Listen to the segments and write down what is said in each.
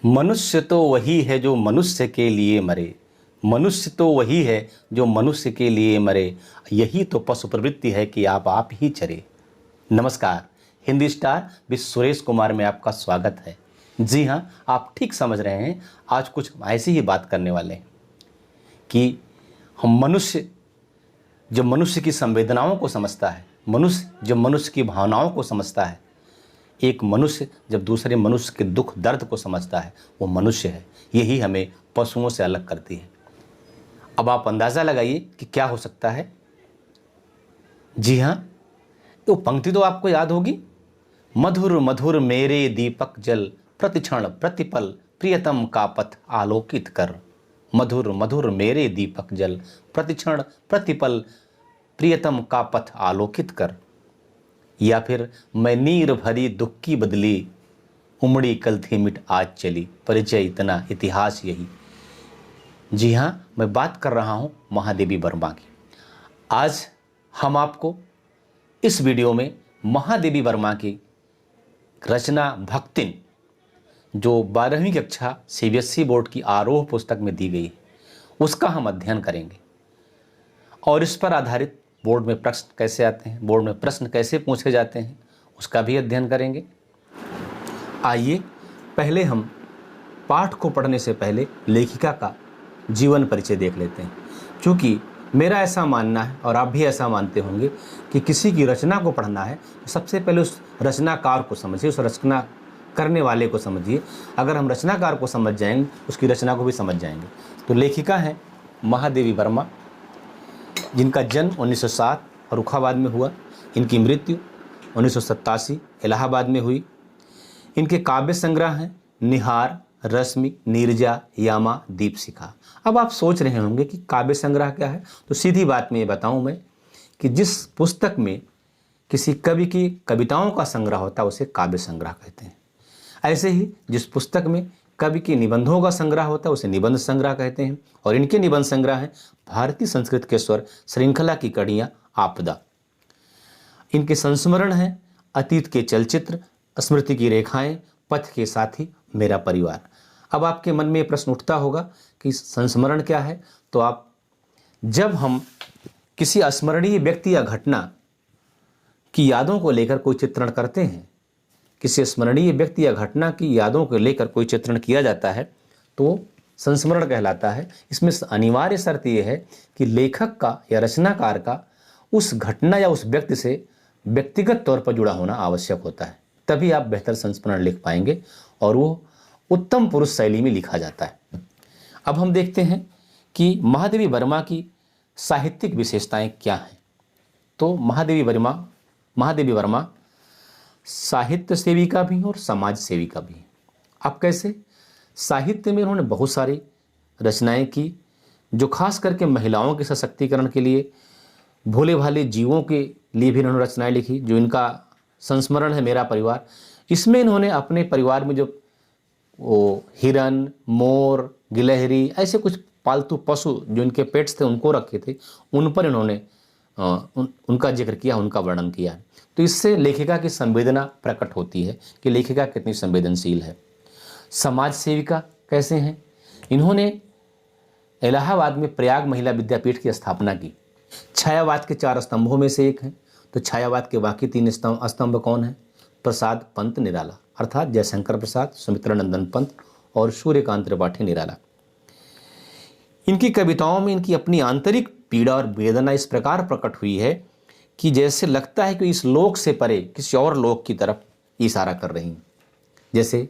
मनुष्य तो वही है जो मनुष्य के लिए मरे, मनुष्य तो वही है जो मनुष्य के लिए मरे, यही तो पशु प्रवृत्ति है कि आप ही चरे। नमस्कार, हिंदी स्टार विद सुरेश कुमार में आपका स्वागत है। जी हाँ, आप ठीक समझ रहे हैं। आज कुछ ऐसी ही बात करने वाले हैं कि हम मनुष्य जब मनुष्य की संवेदनाओं को समझता है, मनुष्य जब मनुष्य की भावनाओं को समझता है, एक मनुष्य जब दूसरे मनुष्य के दुख दर्द को समझता है, वो मनुष्य है। यही हमें पशुओं से अलग करती है। अब आप अंदाज़ा लगाइए कि क्या हो सकता है। जी हाँ, तो पंक्ति तो आपको याद होगी, मधुर मधुर मेरे दीपक जल, प्रतिक्षण प्रतिपल प्रियतम का पथ आलोकित कर। मधुर मधुर मेरे दीपक जल, प्रतिक्षण प्रतिपल प्रियतम का पथ आलोकित कर। या फिर मैं नीर भरी दुख की बदली, उमड़ी कल थी मिट आज चली, परिचय इतना इतिहास यही। जी हाँ, मैं बात कर रहा हूँ महादेवी वर्मा की। आज हम आपको इस वीडियो में महादेवी वर्मा की रचना भक्तिन, जो 12वीं कक्षा सीबीएसई बोर्ड की आरोह पुस्तक में दी गई है, उसका हम अध्ययन करेंगे। और इस पर आधारित बोर्ड में प्रश्न कैसे आते हैं, बोर्ड में प्रश्न कैसे पूछे जाते हैं, उसका भी अध्ययन करेंगे। आइए पहले हम पाठ को पढ़ने से पहले लेखिका का जीवन परिचय देख लेते हैं। क्योंकि मेरा ऐसा मानना है और आप भी ऐसा मानते होंगे कि किसी की रचना को पढ़ना है तो सबसे पहले उस रचनाकार को समझिए, उस रचना करने वाले को समझिए। अगर हम रचनाकार को समझ जाएंगे, उसकी रचना को भी समझ जाएंगे। तो लेखिका हैं महादेवी वर्मा, जिनका जन्म 1907 फर्रुखाबाद में हुआ। इनकी मृत्यु 1987 इलाहाबाद में हुई। इनके काव्य संग्रह हैं निहार, रश्मि, नीरजा, यामा, दीपशिखा। अब आप सोच रहे होंगे कि काव्य संग्रह क्या है, तो सीधी बात में ये बताऊं मैं कि जिस पुस्तक में किसी कवि की कविताओं का संग्रह होता है उसे काव्य संग्रह कहते हैं। ऐसे ही जिस पुस्तक में कवि के निबंधों का संग्रह होता है उसे निबंध संग्रह कहते हैं। और इनके निबंध संग्रह हैं भारतीय संस्कृत के स्वर, श्रृंखला की कड़ियाँ, आपदा। इनके संस्मरण हैं अतीत के चलचित्र, स्मृति की रेखाएं, पथ के साथी, मेरा परिवार। अब आपके मन में प्रश्न उठता होगा कि संस्मरण क्या है। तो आप, जब हम किसी स्मरणीय व्यक्ति या घटना की यादों को लेकर कोई चित्रण करते हैं, किसी स्मरणीय व्यक्ति या घटना की यादों को लेकर कोई चित्रण किया जाता है तो संस्मरण कहलाता है। इसमें अनिवार्य शर्त यह है कि लेखक का या रचनाकार का उस घटना या उस व्यक्ति से व्यक्तिगत तौर पर जुड़ा होना आवश्यक होता है, तभी आप बेहतर संस्मरण लिख पाएंगे और वो उत्तम पुरुष शैली में लिखा जाता है। अब हम देखते हैं कि महादेवी वर्मा की साहित्यिक विशेषताएं क्या हैं। तो महादेवी वर्मा साहित्य सेविका भी और समाज सेविका भी। अब कैसे? साहित्य में उन्होंने बहुत सारी रचनाएं की, जो खास करके महिलाओं के सशक्तिकरण के लिए, भोले भाले जीवों के लिए भी इन्होंने रचनाएं लिखी। जो इनका संस्मरण है मेरा परिवार, इसमें इन्होंने अपने परिवार में जो वो हिरन, मोर, गिलहरी, ऐसे कुछ पालतू पशु जो इनके पेट्स थे उनको रखे थे, उन पर इन्होंने उनका जिक्र किया, उनका वर्णन किया। तो इससे लेखिका की संवेदना प्रकट होती है कि लेखिका कितनी संवेदनशील है। समाज सेविका कैसे हैं? इन्होंने इलाहाबाद में प्रयाग महिला विद्यापीठ की स्थापना की। छायावाद के 4 स्तंभों में से एक हैं। तो छायावाद के बाकी 3 स्तंभ कौन हैं? प्रसाद पंत निराला, अर्थात जयशंकर प्रसाद, सुमित्रानंदन पंत और सूर्यकांत त्रिपाठी निराला। इनकी कविताओं में इनकी अपनी आंतरिक पीड़ा और वेदना इस प्रकार प्रकट हुई है कि जैसे लगता है कि इस लोक से परे किसी और लोक की तरफ इशारा कर रही हैं। जैसे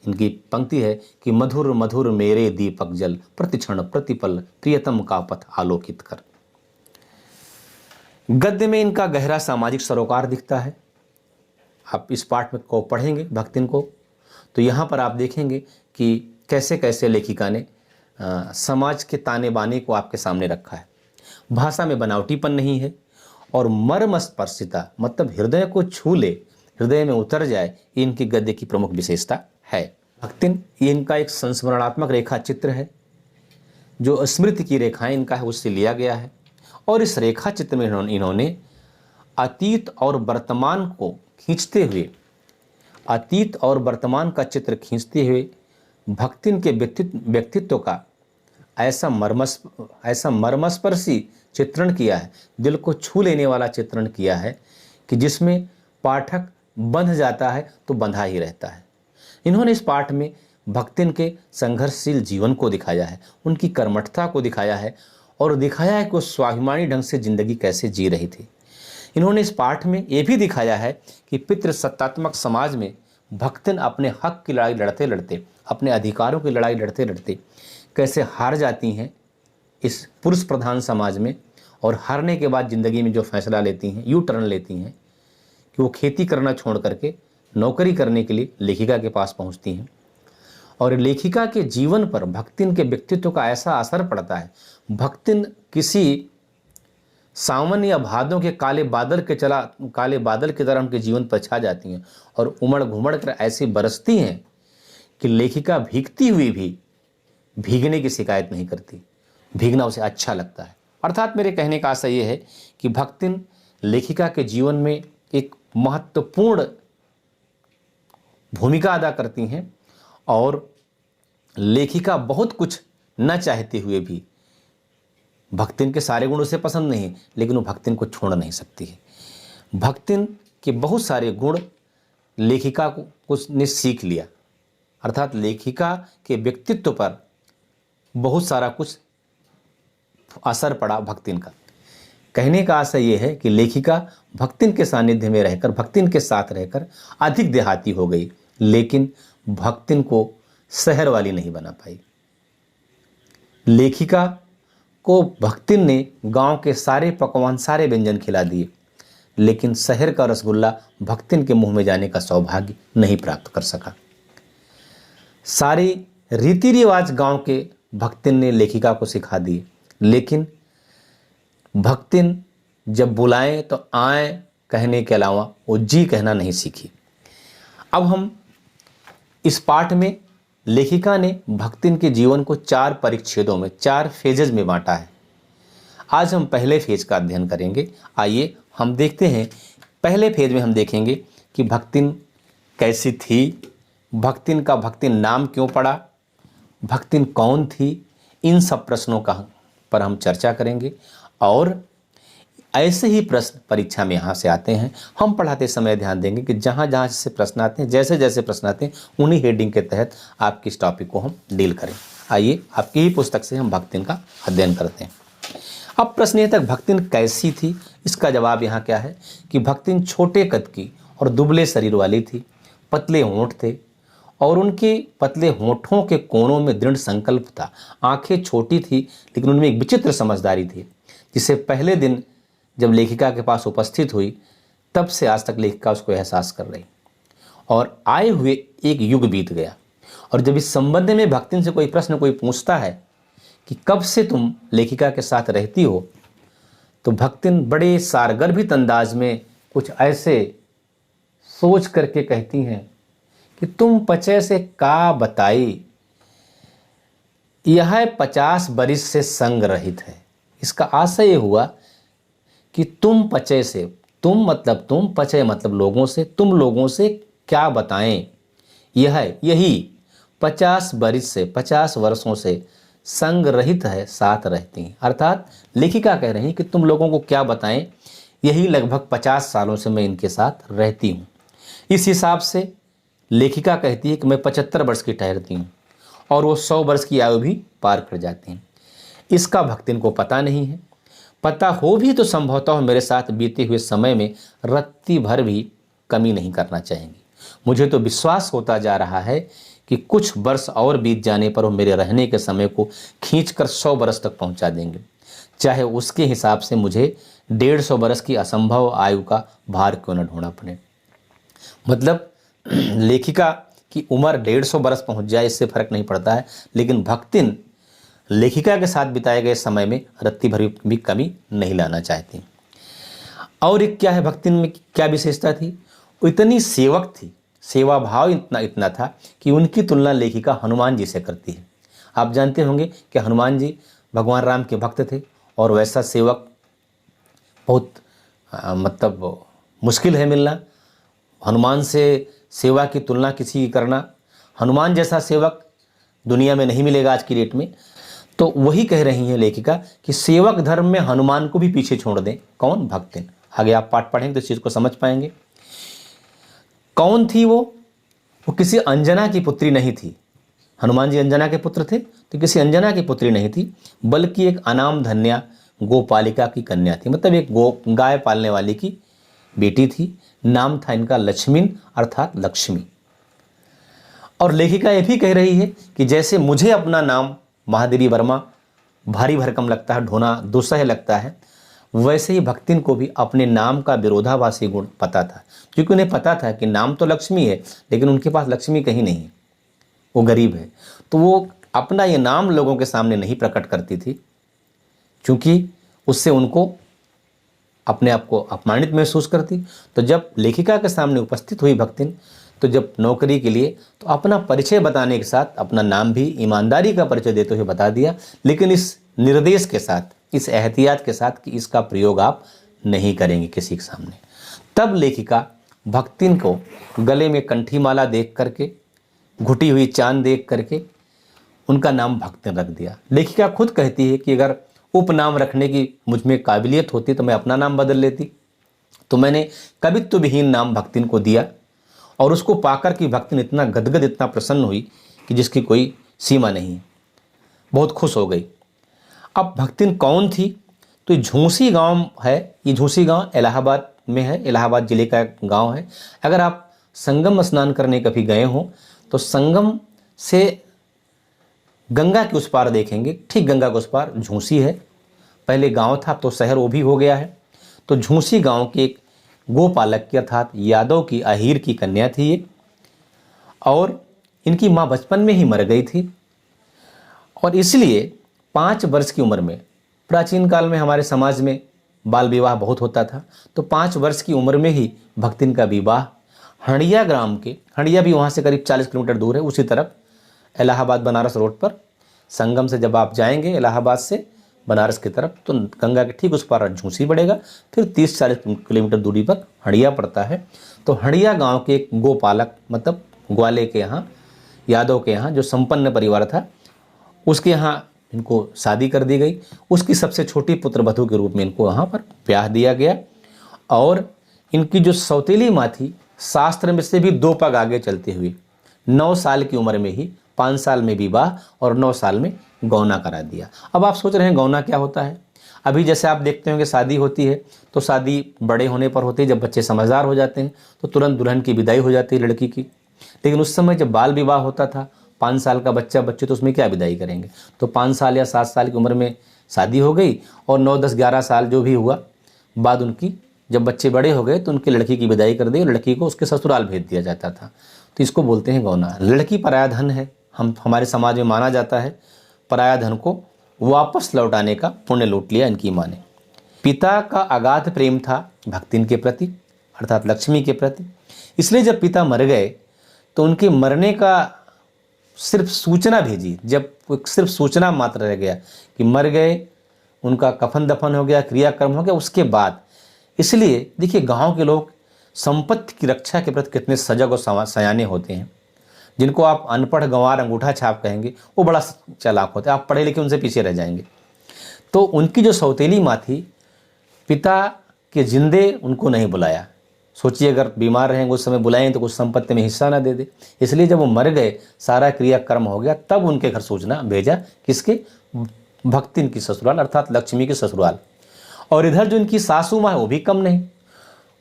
इनकी पंक्ति है कि मधुर मधुर मेरे दीपक जल, प्रतिक्षण प्रतिपल प्रियतम का पथ आलोकित कर। गद्य में इनका गहरा सामाजिक सरोकार दिखता है। आप इस पाठ में को पढ़ेंगे भक्तिन को, तो यहाँ पर आप देखेंगे कि कैसे कैसे लेखिका ने समाज के ताने बाने को आपके सामने रखा है। भाषा में बनावटीपन नहीं है और मर्मस्पर्शिता मतलब हृदय को छू ले, हृदय में उतर जाए, ये इनकी गद्य की प्रमुख विशेषता है। भक्तिन ये इनका एक संस्मरणात्मक रेखा चित्र है, जो स्मृति की रेखाएं इनका है उससे लिया गया है। और इस रेखा चित्र में इन्होंने अतीत और वर्तमान को खींचते हुए, अतीत और वर्तमान का चित्र खींचते हुए भक्तिन के व्यक्तित्व का ऐसा मर्मस्पर्शी चित्रण किया है, दिल को छू लेने वाला चित्रण किया है कि जिसमें पाठक बंध जाता है तो बंधा ही रहता है। इन्होंने इस पाठ में भक्तिन के संघर्षशील जीवन को दिखाया है, उनकी कर्मठता को दिखाया है और दिखाया है कि वो स्वाभिमानी ढंग से जिंदगी कैसे जी रही थी। इन्होंने इस पाठ में ये भी दिखाया है कि पितृसत्तात्मक समाज में भक्तिन अपने हक की लड़ाई लड़ते लड़ते, अपने अधिकारों की लड़ाई लड़ते लड़ते कैसे हार जाती हैं इस पुरुष प्रधान समाज में, और हारने के बाद ज़िंदगी में जो फैसला लेती हैं, यू टर्न लेती हैं कि वो खेती करना छोड़ करके नौकरी करने के लिए लेखिका के पास पहुंचती हैं। और लेखिका के जीवन पर भक्तिन के व्यक्तित्व का ऐसा असर पड़ता है, भक्तिन किसी सावन या भादों के काले बादल की तरह उनके जीवन पर छा जाती हैं और उमड़ घुमड़ कर ऐसी बरसती हैं कि लेखिका भीगती हुई भी भीगने की शिकायत नहीं करती, भीगना उसे अच्छा लगता है। अर्थात मेरे कहने का आशय ये है कि भक्तिन लेखिका के जीवन में एक महत्वपूर्ण भूमिका अदा करती हैं और लेखिका बहुत कुछ न चाहते हुए भी, भक्तिन के सारे गुण उसे पसंद नहीं, लेकिन वो भक्तिन को छोड़ नहीं सकती है। भक्तिन के बहुत सारे गुण लेखिका को ने सीख लिया, अर्थात लेखिका के व्यक्तित्व पर बहुत सारा कुछ असर पड़ा भक्तिन का। कहने का आशय ये है कि लेखिका भक्तिन के सानिध्य में रहकर, भक्तिन के साथ रहकर अधिक देहाती हो गई, लेकिन भक्तिन को शहर वाली नहीं बना पाई। लेखिका को भक्तिन ने गांव के सारे पकवान, सारे व्यंजन खिला दिए, लेकिन शहर का रसगुल्ला भक्तिन के मुंह में जाने का सौभाग्य नहीं प्राप्त कर सका। सारी रीति रिवाज गांव के भक्तिन ने लेखिका को सिखा दिए, लेकिन भक्तिन जब बुलाएं तो आए कहने के अलावा वो जी कहना नहीं सीखी। अब हम इस पाठ में लेखिका ने भक्तिन के जीवन को 4 परिच्छेदों में, 4 फेजेज में बांटा है। आज हम पहले फेज का अध्ययन करेंगे। आइए हम देखते हैं। पहले फेज में हम देखेंगे कि भक्तिन कैसी थी, भक्तिन का भक्तिन नाम क्यों पड़ा, भक्तिन कौन थी, इन सब प्रश्नों का पर हम चर्चा करेंगे। और ऐसे ही प्रश्न परीक्षा में यहाँ से आते हैं। हम पढ़ाते समय ध्यान देंगे कि जहाँ जहाँ से प्रश्न आते हैं, जैसे जैसे प्रश्न आते हैं, उन्हीं हेडिंग के तहत आपकी इस टॉपिक को हम डील करें। आइए आपकी ही पुस्तक से हम भक्तिन का अध्ययन करते हैं। अब प्रश्न ये तक भक्तिन कैसी थी, इसका जवाब यहाँ क्या है कि भक्तिन छोटे कद की और दुबले शरीर वाली थी, पतले होंठ थे और उनके पतले होंठों के कोनों में दृढ़ संकल्प था। आंखें छोटी थी लेकिन उनमें एक विचित्र समझदारी थी, जिसे पहले दिन जब लेखिका के पास उपस्थित हुई तब से आज तक लेखिका उसको एहसास कर रही। और आए हुए एक युग बीत गया, और जब इस संबंध में भक्तिन से कोई प्रश्न कोई पूछता है कि कब से तुम लेखिका के साथ रहती हो, तो भक्तिन बड़े सारगर्भित अंदाज में कुछ ऐसे सोच करके कहती हैं कि तुम पचे से का बताई, यह 50 बरिस से संग रहित है। इसका आशय हुआ कि तुम पचे से, तुम मतलब तुम, पचे मतलब लोगों से, तुम लोगों से क्या बताएं, यही 50 बरिस से, 50 वर्षों से संग रहित है, साथ रहती हैं। अर्थात लेखिका कह रही हैं कि तुम लोगों को क्या बताएं, यही लगभग 50 सालों से मैं इनके साथ रहती हूँ। इस हिसाब से लेखिका कहती है कि मैं 75 वर्ष की ठहरती हूँ और वो 100 वर्ष की आयु भी पार कर जाती हैं। इसका भक्तिन को पता नहीं है। पता हो भी तो संभवतः मेरे साथ बीते हुए समय में रत्ती भर भी कमी नहीं करना चाहेंगी। मुझे तो विश्वास होता जा रहा है कि कुछ वर्ष और बीत जाने पर वो मेरे रहने के समय को खींचकर 100 वर्ष तक पहुंचा देंगे, चाहे उसके हिसाब से मुझे 150 वर्ष की असंभव आयु का भार क्यों न ढोना पड़े। मतलब लेखिका की उम्र 150 वर्ष पहुंच जाए इससे फर्क नहीं पड़ता है, लेकिन भक्तिन लेखिका के साथ बिताए गए समय में रत्ती भर भी कमी नहीं लाना चाहती। और एक क्या है, भक्ति में क्या विशेषता थी, वो इतनी सेवक थी, सेवा भाव इतना इतना था कि उनकी तुलना लेखिका हनुमान जी से करती है। आप जानते होंगे कि हनुमान जी भगवान राम के भक्त थे और वैसा सेवक बहुत मतलब मुश्किल है मिलना। हनुमान से सेवा की तुलना किसी की करना, हनुमान जैसा सेवक दुनिया में नहीं मिलेगा आज की डेट में। तो वही कह रही हैं लेखिका कि सेवक धर्म में हनुमान को भी पीछे छोड़ दें। कौन? भक्तिन। आगे आप पाठ पढ़ेंगे तो इस चीज़ को समझ पाएंगे। कौन थी वो किसी अंजना की पुत्री नहीं थी। हनुमान जी अंजना के पुत्र थे तो किसी अंजना की पुत्री नहीं थी, बल्कि एक अनाम धन्या गोपालिका की कन्या थी। मतलब एक गाय पालने वाली की बेटी थी। नाम था इनका लक्ष्मीन अर्थात लक्ष्मी। और लेखिका ये भी कह रही है कि जैसे मुझे अपना नाम महादेवी वर्मा भारी भरकम लगता है, ढोना दुस्सह लगता है, वैसे ही भक्तिन को भी अपने नाम का विरोधाभासी गुण पता था। क्योंकि उन्हें पता था कि नाम तो लक्ष्मी है लेकिन उनके पास लक्ष्मी कहीं नहीं है, वो गरीब है। तो वो अपना ये नाम लोगों के सामने नहीं प्रकट करती थी, क्योंकि उससे उनको अपने आप को अपमानित महसूस करती। तो जब लेखिका के सामने उपस्थित हुई भक्तिन, तो जब नौकरी के लिए, तो अपना परिचय बताने के साथ अपना नाम भी ईमानदारी का परिचय देते हुए बता दिया, लेकिन इस निर्देश के साथ, इस एहतियात के साथ कि इसका प्रयोग आप नहीं करेंगे किसी के सामने। तब लेखिका भक्तिन को गले में कंठी माला देख करके, घुटी हुई चांद देख करके उनका नाम भक्तिन रख दिया। लेखिका खुद कहती है कि अगर उपनाम रखने की मुझ में काबिलियत होती तो मैं अपना नाम बदल लेती। तो मैंने कवित्व विहीन नाम भक्तिन को दिया और उसको पाकर कि भक्तिन इतना गदगद, इतना प्रसन्न हुई कि जिसकी कोई सीमा नहीं, बहुत खुश हो गई। अब भक्तिन कौन थी? तो झूसी गांव है, ये झूसी गांव इलाहाबाद में है, इलाहाबाद जिले का गांव है। अगर आप संगम स्नान करने कभी गए हो तो संगम से गंगा के उस पार देखेंगे, ठीक गंगा के उस पार झूसी है। पहले गांव था तो शहर वो भी हो गया है। तो झूसी गांव के एक गोपालक की अर्थात यादव की अहीर की कन्या थी ये, और इनकी माँ बचपन में ही मर गई थी। और इसलिए 5 वर्ष की उम्र में, प्राचीन काल में हमारे समाज में बाल विवाह बहुत होता था, तो 5 वर्ष की उम्र में ही भक्तिन का विवाह हंडिया ग्राम के, हंडिया भी वहाँ से करीब 40 किलोमीटर दूर है, उसी तरफ इलाहाबाद बनारस रोड पर संगम से जब आप जाएंगे इलाहाबाद से बनारस की तरफ, तो गंगा के ठीक उस पार झूसी पड़ेगा, फिर 30-40 किलोमीटर दूरी पर हंडिया पड़ता है। तो हंडिया गांव के एक गोपालक, मतलब ग्वाले के यहाँ, यादव के यहाँ, जो संपन्न परिवार था, उसके यहाँ इनको शादी कर दी गई। उसकी सबसे छोटी पुत्र वधू के रूप में इनको यहाँ पर ब्याह दिया गया। और इनकी जो सौतेली माँ थी, शास्त्र में से भी 2 पग आगे चलते हुए 9 साल की उम्र में ही 5 साल में विवाह और 9 साल में गौना करा दिया। अब आप सोच रहे हैं गौना क्या होता है? अभी जैसे आप देखते होंगे शादी होती है तो शादी बड़े होने पर होती है, जब बच्चे समझदार हो जाते हैं तो तुरंत दुल्हन की विदाई हो जाती है लड़की की। लेकिन उस समय जब बाल विवाह होता था, 5 साल का बच्चे तो उसमें क्या विदाई करेंगे? तो 5 साल या 7 साल की उम्र में शादी हो गई और 9, 10, 11 साल जो भी हुआ बाद, उनकी जब बच्चे बड़े हो गए तो उनकी लड़की की विदाई कर दी और लड़की को उसके ससुराल भेज दिया जाता था। तो इसको बोलते हैं गौना। लड़की पराया धन है, हमारे समाज में माना जाता है। पराया धन को वापस लौटाने का पुण्य लूट लिया इनकी माँ ने। पिता का अगाध प्रेम था भक्तिन के प्रति, अर्थात लक्ष्मी के प्रति। इसलिए जब पिता मर गए तो उनके मरने का सिर्फ सूचना भेजी, जब सिर्फ सूचना मात्र रह गया कि मर गए, उनका कफन दफन हो गया, क्रियाक्रम हो गया, उसके बाद। इसलिए देखिए गांव के लोग संपत्ति की रक्षा के प्रति कितने सजग और सयाने होते हैं। जिनको आप अनपढ़ गंवार अंगूठा छाप कहेंगे, वो बड़ा चालाक होते हैं, आप पढ़े लिखे उनसे पीछे रह जाएंगे। तो उनकी जो सौतेली माँ थी, पिता के जिंदे उनको नहीं बुलाया। सोचिए अगर बीमार रहेंगे उस समय बुलाएं तो कुछ संपत्ति में हिस्सा ना दे दे। इसलिए जब वो मर गए, सारा क्रियाक्रम हो गया, तब उनके घर सूचना भेजा, किसके? भक्तिन की ससुराल अर्थात लक्ष्मी के ससुराल। और इधर जो इनकी सासू माँ है वो भी कम नहीं,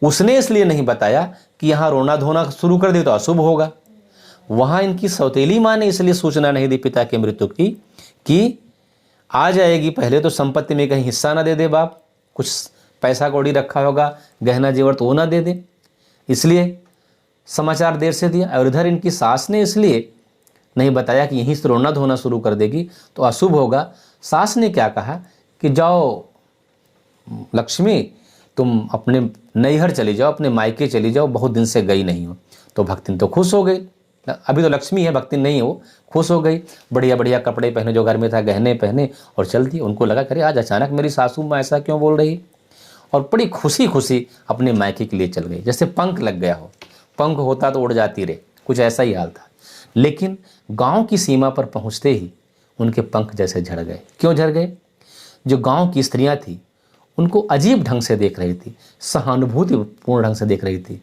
उसने इसलिए नहीं बताया कि यहाँ रोना धोना शुरू कर दे तो अशुभ होगा। वहाँ इनकी सौतेली माँ ने इसलिए सूचना नहीं दी पिता की मृत्यु की कि आ जाएगी, पहले तो संपत्ति में कहीं हिस्सा ना दे दे बाप, कुछ पैसा कौड़ी रखा होगा, गहना जेवर तो वो ना दे दे, इसलिए समाचार देर से दिया। और इधर इनकी सास ने इसलिए नहीं बताया कि यहीं से रोना धोना शुरू कर देगी तो अशुभ होगा। सास ने क्या कहा कि जाओ लक्ष्मी, तुम अपने नैहर चली जाओ, अपने मायके चली जाओ, बहुत दिन से गई नहीं हो। तो भक्तिन तो खुश हो गई, अभी तो लक्ष्मी है, भक्तिन नहीं है, वो खुश हो गई। बढ़िया बढ़िया कपड़े पहने, जो घर में था गहने पहने और चल दी। उनको लगा करे आज अचानक मेरी सासू माँ ऐसा क्यों बोल रही, और बड़ी खुशी खुशी अपने मायके के लिए चल गई, जैसे पंख लग गया हो। पंख होता तो उड़ जाती रे, कुछ ऐसा ही हाल था। लेकिन गांव की सीमा पर पहुंचते ही उनके पंख जैसे झड़ गए। क्यों झड़ गए? जो गांव की स्त्रियां थी उनको अजीब ढंग से देख रही थी, सहानुभूतिपूर्ण ढंग से देख रही थी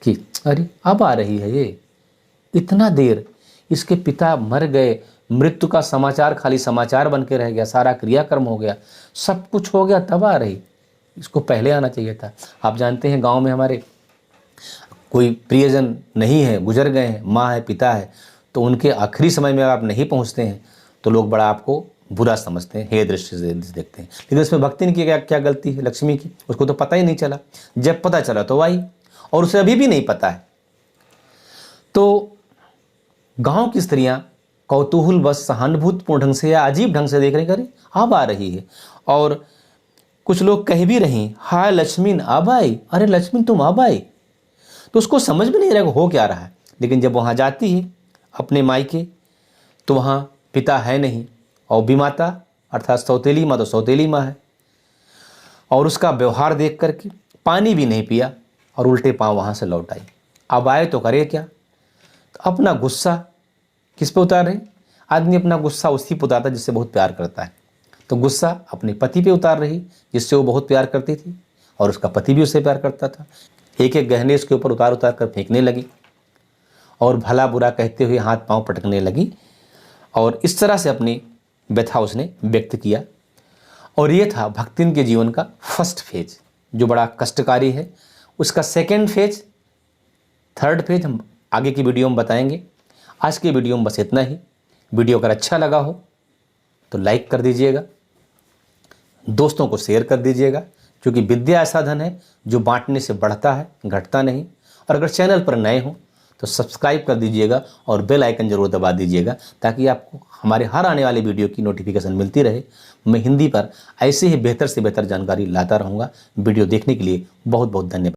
कि अरे अब आ रही है ये, इतना देर इसके पिता मर गए, मृत्यु का समाचार खाली समाचार बन के रह गया, सारा क्रियाकर्म हो गया, सब कुछ हो गया, तब आ रही, इसको पहले आना चाहिए था। आप जानते हैं गांव में हमारे कोई प्रियजन नहीं है, गुजर गए हैं, माँ है, पिता है, तो उनके आखिरी समय में आप नहीं पहुँचते हैं तो लोग बड़ा आपको बुरा समझते हैं, हे दृष्टि से देखते हैं। लेकिन इसमें भक्तिन की क्या गलती है, लक्ष्मी की? उसको तो पता ही नहीं चला, जब पता चला तो आई, और उसे अभी भी नहीं पता है। तो गांव की स्त्रियां कौतूहल बस सहानुभूतिपूर्ण ढंग से या अजीब ढंग से देख रही, करे अब आ रही है। और कुछ लोग कह भी रही, हाय लक्ष्मी अब आई, अरे लक्ष्मी तुम अब आई। तो उसको समझ में नहीं रहा हो क्या रहा है। लेकिन जब वहाँ जाती है अपने मायके, तो वहाँ पिता है नहीं, और विमाता अर्थात सौतेली माँ तो सौतेली माँ है, और उसका व्यवहार देख करके पानी भी नहीं पिया और उल्टे पाँव वहाँ से लौट आई। अब आए तो करे क्या? तो अपना गुस्सा किस पे उतार रही? आदमी अपना गुस्सा उसी पे उतारता जिससे बहुत प्यार करता है। तो गुस्सा अपने पति पे उतार रही जिससे वो बहुत प्यार करती थी, और उसका पति भी उससे प्यार करता था। एक एक गहने उसके ऊपर उतार उतार कर फेंकने लगी, और भला बुरा कहते हुए हाथ पांव पटकने लगी, और इस तरह से अपनी व्यथा उसने व्यक्त किया। और ये था भक्तिन के जीवन का फर्स्ट फेज, जो बड़ा कष्टकारी है। उसका सेकेंड फेज, थर्ड फेज हम आगे की वीडियो में बताएंगे। आज की वीडियो में बस इतना ही। वीडियो अगर अच्छा लगा हो तो लाइक कर दीजिएगा, दोस्तों को शेयर कर दीजिएगा, क्योंकि विद्या ऐसा धन है जो बांटने से बढ़ता है, घटता नहीं। और अगर चैनल पर नए हों तो सब्सक्राइब कर दीजिएगा और बेल आइकन जरूर दबा दीजिएगा, ताकि आपको हमारे हर आने वाली वीडियो की नोटिफिकेशन मिलती रहे। मैं हिंदी पर ऐसे ही बेहतर से बेहतर जानकारी लाता रहूँगा। वीडियो देखने के लिए बहुत बहुत धन्यवाद।